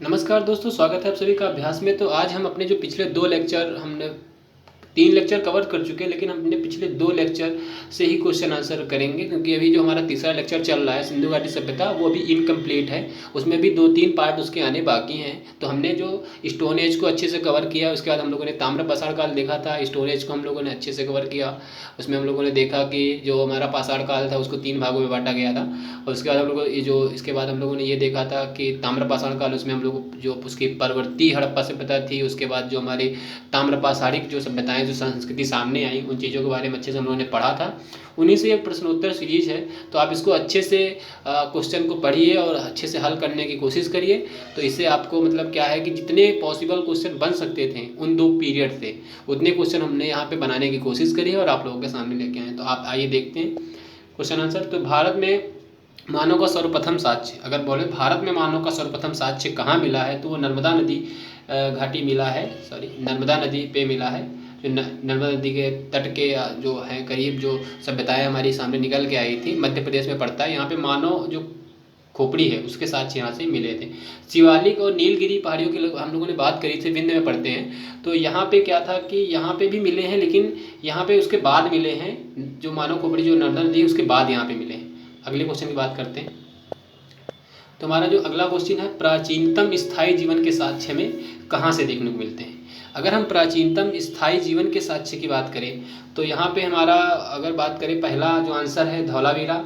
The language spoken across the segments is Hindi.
नमस्कार दोस्तों, स्वागत है आप सभी का अभ्यास में। तो आज हम अपने जो पिछले 2 लेक्चर हमने 3 लेक्चर कवर कर चुके हैं, लेकिन हमने पिछले 2 लेक्चर से ही क्वेश्चन आंसर करेंगे, क्योंकि अभी जो हमारा तीसरा लेक्चर चल रहा है सिंधु घाटी सभ्यता, वो अभी इनकम्प्लीट है। उसमें भी 2-3 पार्ट उसके आने बाकी हैं। तो हमने जो स्टोन एज को अच्छे से कवर किया, उसके बाद हम लोगों ने ताम्र पाषाण काल देखा था। स्टोन एज को हम लोगों ने अच्छे से कवर किया। उसमें हम लोगों ने देखा कि जो हमारा पाषाण काल था उसको 3 भागों में बांटा गया था। और उसके बाद हम लोगों ये जो इसके बाद हम लोगों ने ये देखा था कि ताम्र पाषाण काल, उसमें हम लोग जो उसकी परवर्ती हड़प्पा सभ्यता थी, उसके बाद जो हमारी ताम्र पाषाणिक जो सभ्यताएं, जो संस्कृति सामने आई, उन चीज़ों के बारे में अच्छे से हम लोगों ने पढ़ा था। उन्हीं से एक प्रश्नोत्तर सीरीज है। तो आप इसको अच्छे से क्वेश्चन को पढ़िए और अच्छे से हल करने की कोशिश करिए। तो इससे आपको मतलब क्या है कि जितने पॉसिबल क्वेश्चन बन सकते थे उन 2 पीरियड से, उतने क्वेश्चन हमने यहाँ पे बनाने की कोशिश करी है और आप लोगों के सामने लेके आए। तो आप आइए देखते हैं क्वेश्चन आंसर। तो भारत में मानव का सर्वप्रथम साक्ष्य, अगर बोले भारत में मानव का सर्वप्रथम साक्ष्य कहाँ मिला है, तो वो नर्मदा नदी घाटी मिला है, नर्मदा नदी पे मिला है। जो नर्मदा नदी के तट के जो है करीब जो सभ्यताएं हमारी सामने निकल के आई थी, मध्य प्रदेश में पड़ता है। यहाँ पे मानव जो खोपड़ी है उसके साक्ष्य यहाँ से मिले थे। शिवालिक और नीलगिरी पहाड़ियों की हम लोगों ने बात करी थी, विंध्य में पड़ते हैं। तो यहाँ पे क्या था कि यहाँ पे भी मिले हैं, लेकिन यहाँ पे उसके बाद मिले हैं। जो मानव खोपड़ी जो नर्मदा नदी है उसके बाद यहाँ पे मिले हैं। अगले क्वेश्चन की बात करते हैं। तो हमारा जो अगला क्वेश्चन है, प्राचीनतम स्थायी जीवन के साक्ष्य में कहाँ से देखने को मिलते हैं। अगर हम प्राचीनतम स्थायी जीवन के साक्ष्य की बात करें तो यहाँ पे हमारा अगर बात करें, पहला जो आंसर है धौलावीरा।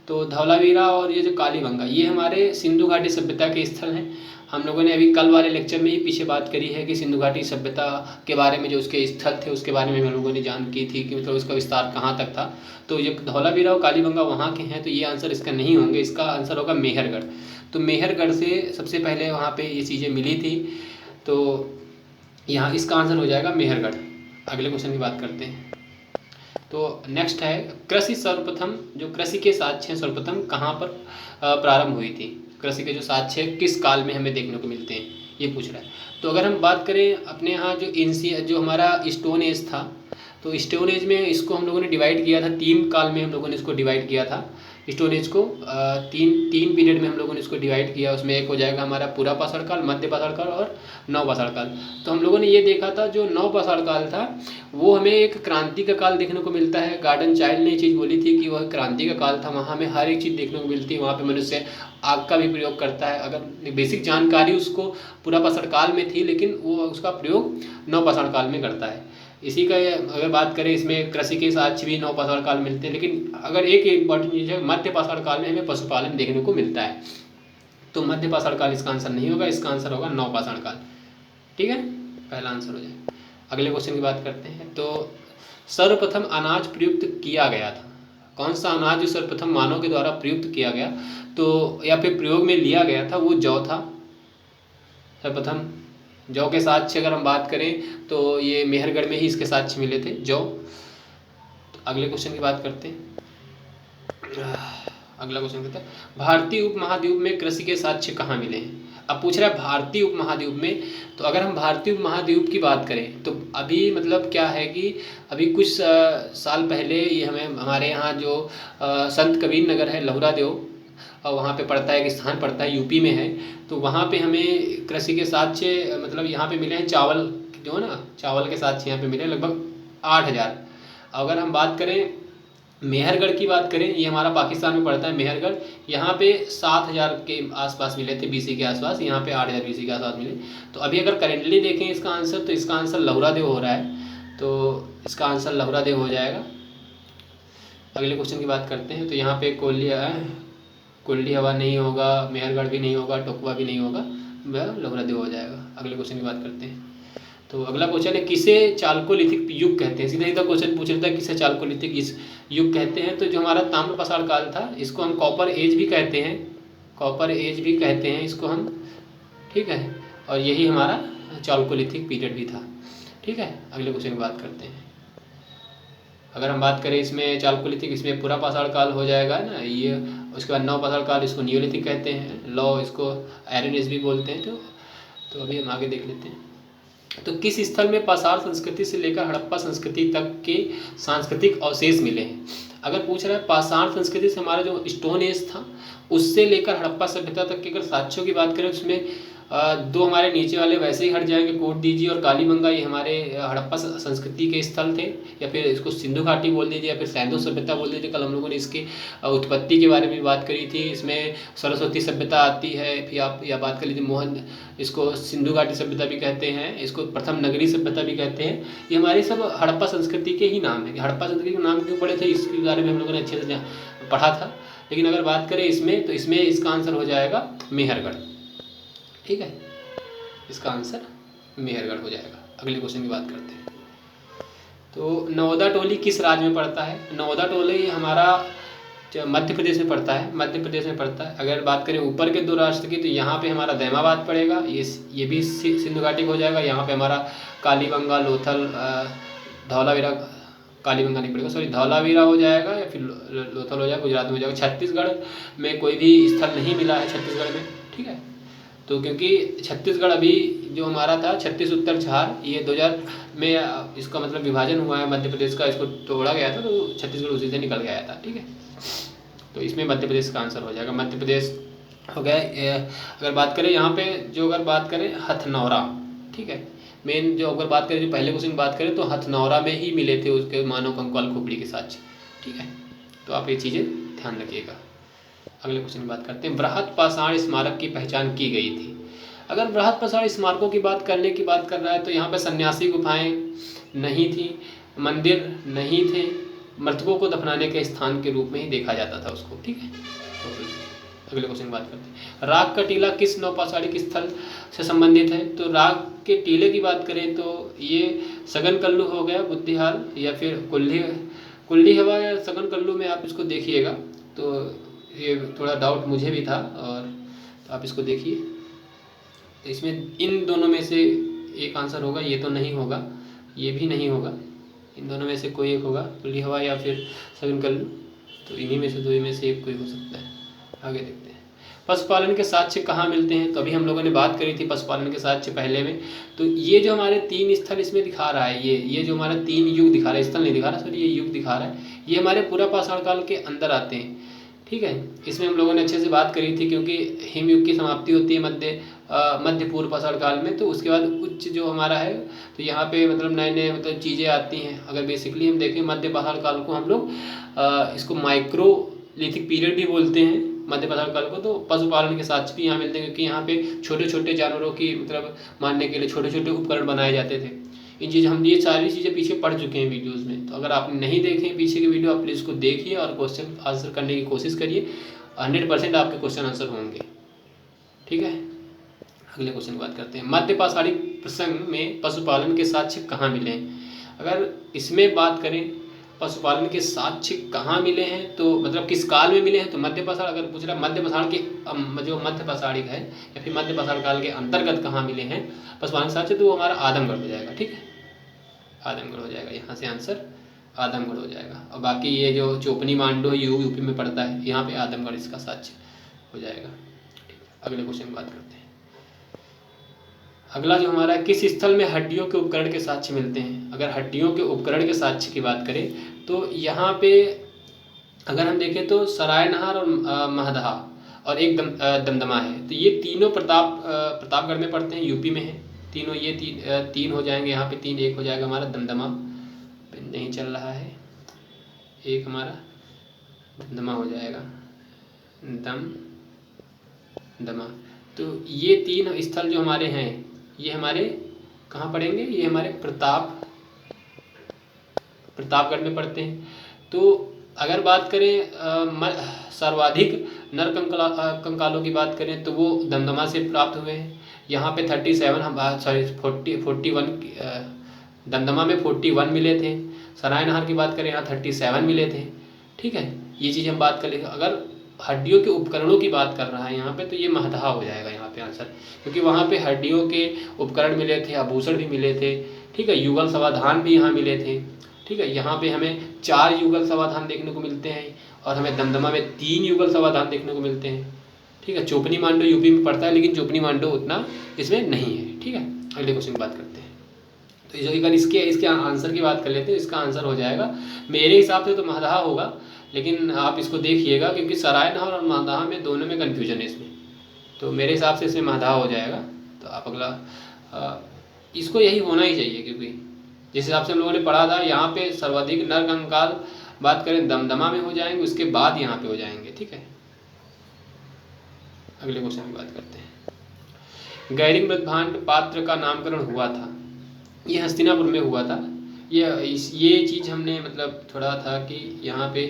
तो धौलावीरा और ये जो कालीबंगा, ये हमारे सिंधु घाटी सभ्यता के स्थल हैं। हम लोगों ने अभी कल वाले लेक्चर में ही पीछे बात करी है कि सिंधु घाटी सभ्यता के बारे में, जो उसके स्थल थे उसके बारे में हम लोगों ने जान की थी कि मतलब उसका विस्तार कहाँ तक था। तो ये धौलावीरा और कालीबंगा वहाँ के हैं, तो ये आंसर इसका नहीं होंगे। इसका आंसर होगा मेहरगढ़। तो मेहरगढ़ से सबसे पहले वहाँ पे ये चीज़ें मिली थी। तो यहाँ इसका आंसर हो जाएगा मेहरगढ़। अगले क्वेश्चन की बात करते हैं। तो नेक्स्ट है, कृषि सर्वप्रथम, जो कृषि के साक्ष्य सर्वप्रथम कहाँ पर प्रारंभ हुई थी। कृषि के जो साक्ष्य किस काल में हमें देखने को मिलते हैं, ये पूछ रहा है। तो अगर हम बात करें अपने यहाँ जो हमारा स्टोन एज था, तो स्टोन एज में इसको हम लोगों ने डिवाइड किया था 3 काल में। हम लोगों ने इसको डिवाइड किया था स्टोन एज को तीन पीरियड में हम लोगों ने इसको डिवाइड किया। उसमें एक हो जाएगा हमारा पूरा पाषाण काल, मध्य पाषाण काल और नव पाषाण काल। तो हम लोगों ने ये देखा था जो नव पाषाण काल था वो हमें एक क्रांति का काल देखने को मिलता है। गार्डन चाइल्ड ने ये चीज़ बोली थी कि वह क्रांति का काल था, वहाँ हमें हर एक चीज़ देखने को मिलती है। वहाँ पे मनुष्य आग का भी प्रयोग करता है। अगर बेसिक जानकारी उसको पूरा पाषाण काल में थी, लेकिन वो उसका प्रयोग नव पाषाण काल में करता है। इसी का अगर बात करें, इसमें कृषि के साक्ष्य भी नव पाषाण काल मिलते हैं, लेकिन अगर एक इम्पॉर्टेंट चीज़ है, मध्य पाषाण काल में हमें पशुपालन देखने को मिलता है। तो मध्य पाषाण काल इसका आंसर नहीं होगा, इसका आंसर होगा नव पाषाण काल। ठीक है, पहला आंसर हो जाए। अगले क्वेश्चन की बात करते हैं। तो सर्वप्रथम अनाज प्रयुक्त किया गया था, कौन सा अनाज जो सर्वप्रथम मानव के द्वारा प्रयुक्त किया गया तो या फिर प्रयोग में लिया गया था, वो जौ था। सर्वप्रथम जौ के साक्ष्य अगर हम बात करें तो ये मेहरगढ़ में ही इसके साक्ष्य मिले थे, जौ। तो अगले क्वेश्चन की बात करते हैं। अगला क्वेश्चन कहता है, भारतीय उपमहाद्वीप में कृषि के साक्ष्य कहाँ मिले हैं। अब पूछ रहा है भारतीय उपमहाद्वीप में। तो अगर हम भारतीय उपमहाद्वीप की बात करें तो अभी मतलब क्या है कि अभी कुछ साल पहले ये हमारे यहाँ जो संत कबीर नगर है, लहुरा देव, और वहाँ पे पड़ता है, एक स्थान पड़ता है, यूपी में है। तो वहाँ पे हमें कृषि के साक्ष्य मतलब यहाँ पे मिले हैं चावल, जो है ना, चावल के साक्ष्य यहाँ पे मिले लगभग 8000। अगर हम बात करें मेहरगढ़ की बात करें, ये हमारा पाकिस्तान में पड़ता है मेहरगढ़, यहाँ पे 7000 के आसपास मिले थे बीसी के आसपास, यहाँ पे 8000 बीसी के आसपास मिले। तो अभी अगर करेंटली देखें इसका आंसर, तो इसका आंसर लहुरा देव हो रहा है। तो इसका आंसर लहुरा देव हो जाएगा। अगले क्वेश्चन की बात करते हैं। तो यहाँ पे कुल्ली हवा नहीं होगा, मेहरगढ़ भी नहीं होगा, टोकवा भी नहीं होगा, वह लहुरा देव हो जाएगा। अगले क्वेश्चन की बात करते हैं। तो अगला क्वेश्चन है, किसे चालकोलिथिक युग कहते हैं। सीधा सीधा क्वेश्चन पूछ रहा है, किसे चालकोलिथिक इस युग कहते हैं। तो जो हमारा ताम्र पाषाण काल था, इसको हम कॉपर एज भी कहते हैं, कॉपर एज भी कहते हैं इसको हम। ठीक है, और यही हमारा चालकोलिथिक पीरियड भी था। ठीक है, अगले क्वेश्चन की बात करते हैं। अगर हम बात करें इसमें चालकोलिथिक, इसमें पूरा पाषाण काल हो जाएगा ना ये। उसके बाद नव पाषाण काल, इसको नियोलिथिक कहते हैं, लौ इसको आयरन एज भी बोलते हैं। तो अभी हम आगे देख लेते हैं। तो किस स्थल में पाषाण संस्कृति से लेकर हड़प्पा संस्कृति तक के सांस्कृतिक अवशेष मिले हैं। अगर पूछ रहा है पाषाण संस्कृति से हमारा जो स्टोन एज था उससे लेकर हड़प्पा सभ्यता तक के अगर साक्ष्यों की बात करें, उसमें दो हमारे नीचे वाले वैसे ही हट जाएंगे, कोट दीजिए। और कालीबंगा ये हमारे हड़प्पा संस्कृति के स्थल थे, या फिर इसको सिंधु घाटी बोल दीजिए, या फिर सैंधव सभ्यता बोल दीजिए। कल हम लोगों ने इसकी उत्पत्ति के बारे में बात करी थी। इसमें सरस्वती सभ्यता आती है। फिर आप या बात कर लीजिए मोहन, इसको सिंधु घाटी सभ्यता भी कहते हैं, इसको प्रथम नगरी सभ्यता भी कहते हैं। ये हमारी सब हड़प्पा संस्कृति के ही नाम है। हड़प्पा संस्कृति के नाम क्यों पड़े थे इसके बारे में हम लोगों ने अच्छे से पढ़ा था। लेकिन अगर बात करें इसमें, तो इसमें इसका आंसर हो जाएगा मेहरगढ़। ठीक है, इसका आंसर मेहरगढ़ हो जाएगा। अगले क्वेश्चन की बात करते हैं। तो नौदा टोली किस राज्य में पड़ता है? नौदा टोली हमारा मध्य प्रदेश में पड़ता है, मध्य प्रदेश में पड़ता है। अगर बात करें ऊपर के दो राष्ट्र की, तो यहाँ पे हमारा दैमाबाद पड़ेगा, ये भी सिंधु घाटी हो जाएगा। यहाँ पे हमारा कालीबंगा, लोथल, धौलावीरा, कालीबंगा नहीं पड़ेगा, सॉरी, धौलावीरा हो जाएगा, या फिर लोथल हो जाएगा, गुजरात में हो जाएगा। छत्तीसगढ़ में कोई भी स्थल नहीं मिला है छत्तीसगढ़ में। ठीक है, तो क्योंकि छत्तीसगढ़ अभी जो हमारा था छत्तीस उत्तर झार, ये 2000 में इसका मतलब विभाजन हुआ है मध्य प्रदेश का, इसको तोड़ा गया था, तो छत्तीसगढ़ उसी से निकल गया था। ठीक है, तो इसमें मध्य प्रदेश का आंसर हो जाएगा। मध्य प्रदेश हो गया। अगर बात करें यहाँ पे जो, अगर बात करें हथनौरा, ठीक है, मेन जो अगर बात करें, जो पहले क्वेश्चन की बात करें, तो हथनौरा में ही मिले थे उसके मानव कंकाल खोपड़ी के साक्ष्य। ठीक है, तो आप ये चीज़ें ध्यान रखिएगा। अगले क्वेश्चन की बात करते हैं। बृहत पाषाण स्मारक की पहचान की गई थी। अगर बृहत पाषाण स्मारकों की बात कर रहा है, तो यहाँ पे सन्यासी गुफाएं नहीं थी, मंदिर नहीं थे, मृतकों को दफनाने के स्थान के रूप में ही देखा जाता था उसको। ठीक है, तो अगले क्वेश्चन की बात करते हैं। राग का टीला किस नौपाषाणिक स्थल से संबंधित है? तो राग के टीले की बात करें तो ये सगन कल्लू हो गया, बुद्धिहाल, या फिर कुल्ली हवा या सगन कल्लू में आप इसको देखिएगा। तो ये थोड़ा डाउट मुझे भी था, और तो आप इसको देखिए। तो इसमें इन दोनों में से एक आंसर होगा, ये तो नहीं होगा, ये भी नहीं होगा, इन दोनों में से कोई एक होगा, कुल्ली हवा या फिर सगन कल्लू। तो इन्हीं में से दो में से एक कोई हो सकता है। आगे देखते हैं। पशुपालन के साक्ष्य कहाँ मिलते हैं? तो अभी हम लोगों ने बात करी थी पशुपालन के साक्ष्य पहले में। तो ये जो हमारे 3 स्थल इसमें दिखा रहा है, ये जो हमारा 3 युग दिखा रहा है, स्थल नहीं दिखा रहा, सॉरी, ये युग दिखा रहा है, ये हमारे पूरा पाषाण काल के अंदर आते हैं। ठीक है, इसमें हम लोगों ने अच्छे से बात करी थी, क्योंकि हिमयुग की समाप्ति होती है मध्य पूर्व पाषाण काल में। तो उसके बाद उच्च जो हमारा है, तो यहाँ पे मतलब नए नए मतलब चीज़ें आती हैं। अगर बेसिकली हम देखें मध्य पाषाण काल को हम लोग इसको माइक्रोलिथिक पीरियड भी बोलते हैं मध्य पाषाण काल को। तो पशुपालन के साक्ष्य भी यहाँ मिलते हैं, क्योंकि यहाँ पे छोटे छोटे जानवरों की मतलब मारने के लिए छोटे छोटे उपकरण बनाए जाते थे। हम ये सारी चीज़ें पीछे पढ़ चुके हैं वीडियोस में। तो अगर आपने नहीं देखे पीछे के वीडियो, आप प्लीज़ इसको देखिए और क्वेश्चन आंसर करने की कोशिश करिए। 100% आपके क्वेश्चन आंसर होंगे। ठीक है, अगले क्वेश्चन की बात करते हैं। मध्य पाषाणिक प्रसंग में पशुपालन के साक्ष्य कहाँ मिले हैं? अगर इसमें बात करें पशुपालन के साक्ष्य कहाँ मिले हैं, तो मतलब किस काल में मिले हैं, तो मध्य पाषाण, अगर पूछ रहा मध्य पाषाण के जो मध्य पाषाणिक है या फिर मध्य पाषाण काल के अंतर्गत कहाँ मिले हैं पशुपालन साक्ष्य, तो वो हमारा आदमगढ़ हो जाएगा। ठीक है, आदमगढ़ हो जाएगा, यहाँ से आंसर आदमगढ़ हो जाएगा। और बाकी ये जो चोपनी मांडो यूपी में पड़ता है, यहाँ पे आदमगढ़ इसका साक्ष्य हो जाएगा। अगले क्वेश्चन की बात करते हैं। अगला जो हमारा है, किस स्थल में हड्डियों के उपकरण के साक्ष्य मिलते हैं? अगर हड्डियों के उपकरण के साक्ष्य की बात करें, तो यहाँ पे अगर हम देखें तो सरायनहार और महदहा और एक दमदमा है। तो ये तीनों प्रतापगढ़ में पड़ते हैं, यूपी में है तीनों। ये तीन हो जाएंगे, यहाँ पे 3, एक हो जाएगा हमारा दमदमा, नहीं चल रहा है, एक हमारा दमदमा हो जाएगा, दमदमा। तो ये 3 स्थल जो हमारे हैं, ये हमारे कहाँ पड़ेंगे? ये हमारे प्रतापगढ़ में पड़ते हैं। तो अगर बात करें सर्वाधिक नर कंकालों की बात करें, तो वो दमदमा से प्राप्त हुए हैं। यहाँ पे 41 दमदमा में 41 मिले थे। सरायनहार की बात करें, यहाँ 37 मिले थे। ठीक है, ये चीज़ हम बात कर लेंगे। अगर हड्डियों के उपकरणों की बात कर रहा है यहाँ पे, तो ये महदहा हो जाएगा यहाँ पे आंसर, क्योंकि वहाँ पे हड्डियों के उपकरण मिले थे, आभूषण भी मिले थे। ठीक है, युगल समाधान भी यहाँ मिले थे। ठीक है, यहाँ पे हमें 4 युगल समाधान देखने को मिलते हैं, और हमें दमदमा में 3 युगल समाधान देखने को मिलते हैं। ठीक है, चोपनी मांडो यूपी में पड़ता है, लेकिन चोपनी मांडो उतना इसमें नहीं है। ठीक है, अगले क्वेश्चन की बात करते हैं। तो अगर इसके आंसर की बात कर लेते हैं, इसका आंसर हो जाएगा मेरे हिसाब से तो महदहा होगा, लेकिन आप इसको देखिएगा, क्योंकि सरायनहार और महदहा में दोनों में कन्फ्यूजन है इसमें। तो मेरे हिसाब से इसमें महदहा हो जाएगा। तो आप अगला इसको यही होना ही चाहिए, क्योंकि जिस हिसाब से हम लोगों ने पढ़ा था यहाँ पे सर्वाधिक नर कंकाल बात करें दमदमा में हो जाएंगे, उसके बाद यहाँ पे हो जाएंगे। ठीक है, अगले क्वेश्चन की बात करते हैं। गैरिक मृदभांड पात्र का नामकरण हुआ था, ये हस्तिनापुर में हुआ था। ये चीज़ हमने मतलब थोड़ा था कि यहाँ पे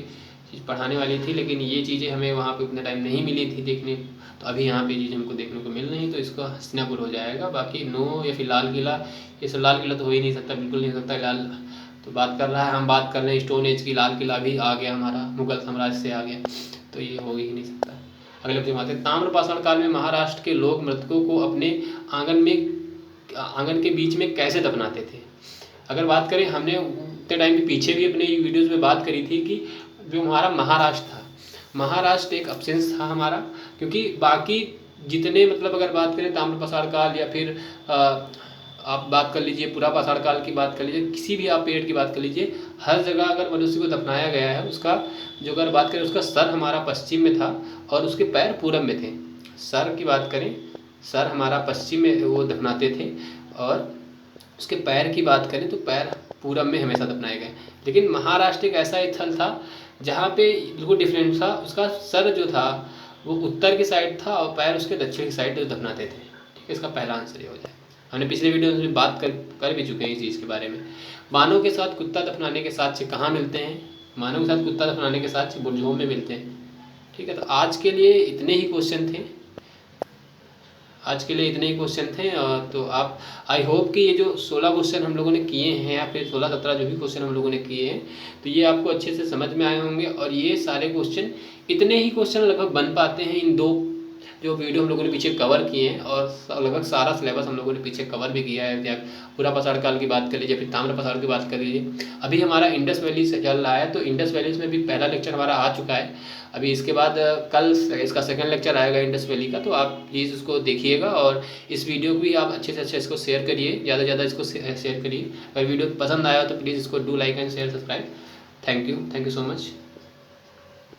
चीज़ पढ़ाने वाली थी, लेकिन ये चीज़ें हमें वहाँ पे उतना टाइम नहीं मिली थी देखने, तो अभी यहाँ पे चीज़ हमको देखने को मिल रही है, तो इसका हस्तिनापुर हो जाएगा। बाकी नो या फिर लाल किला, ये सब लाल किला तो हो ही नहीं सकता, बिल्कुल नहीं हो सकता। लाल तो बात कर रहा है, हम बात कर रहे हैं स्टोन एज की, लाल किला भी आ गया हमारा, मुगल साम्राज्य से आ गया, तो ये हो ही नहीं सकता। अगले क्वेश्चन आते हैं। ताम्रपाषाण काल में महाराष्ट्र के लोग मृतकों को अपने आंगन के बीच में कैसे दफनाते थे? अगर बात करें, हमने उतने टाइम के पीछे भी अपने वीडियोज़ में बात करी थी कि जो हमारा महाराष्ट्र था, महाराष्ट्र एक अब्सेंस था हमारा, क्योंकि बाकी जितने मतलब अगर बात करें ताम्रपाषाण काल या फिर आप बात कर लीजिए पुरापाषाण काल की बात कर लीजिए, किसी भी आप पीरियड की बात कर लीजिए, हर जगह अगर मनुष्य को दफनाया गया है, उसका जो अगर बात करें उसका सर हमारा पश्चिम में था और उसके पैर पूरब में थे। सर की बात करें, सर हमारा पश्चिम में वो दफनाते थे, और उसके पैर की बात करें तो पैर पूरब में हमेशा दफनाए गए। लेकिन महाराष्ट्र एक ऐसा स्थल था जहाँ पे बिल्कुल डिफरेंट था, उसका सर जो था वो उत्तर की साइड था और पैर उसके दक्षिण की साइड दफनाते थे। ठीक है, इसका पहला आंसर ये हो जाए। हमने पिछले वीडियो में बात कर भी चुके हैं इस चीज़ के बारे में। मानव के साथ कुत्ता दफनाने के साक्ष्य कहाँ मिलते हैं? मानव के साथ कुत्ता दफनाने के साक्ष्य बुरजोम में मिलते हैं। ठीक है, तो आज के लिए इतने ही क्वेश्चन थे, तो आप आई होप कि ये जो 16 क्वेश्चन हम लोगों ने किए हैं या फिर 16-17 जो भी क्वेश्चन हम लोगों ने किए हैं, तो ये आपको अच्छे से समझ में आए होंगे। और ये सारे क्वेश्चन, इतने ही क्वेश्चन लगभग बन पाते हैं इन 2 जो वीडियो हम लोगों ने पीछे कवर किए हैं, और लगभग सारा सिलेबस हम लोगों ने पीछे कवर भी किया है। या पुरापाषाण काल की बात कर लीजिए, फिर ताम्रपाषाण की बात कर लीजिए। अभी हमारा इंडस वैली से चल रहा है, तो इंडस वैली में भी पहला लेक्चर हमारा आ चुका है। अभी इसके बाद कल इसका सेकंड लेक्चर आएगा इंडस वैली का, तो आप प्लीज़ उसको देखिएगा। और इस वीडियो को भी आप अच्छे से अच्छे इसको शेयर करिए, ज़्यादा से ज़्यादा इसको शेयर करिए। अगर वीडियो पसंद आया तो प्लीज़ इसको do like and share subscribe. Thank you so much.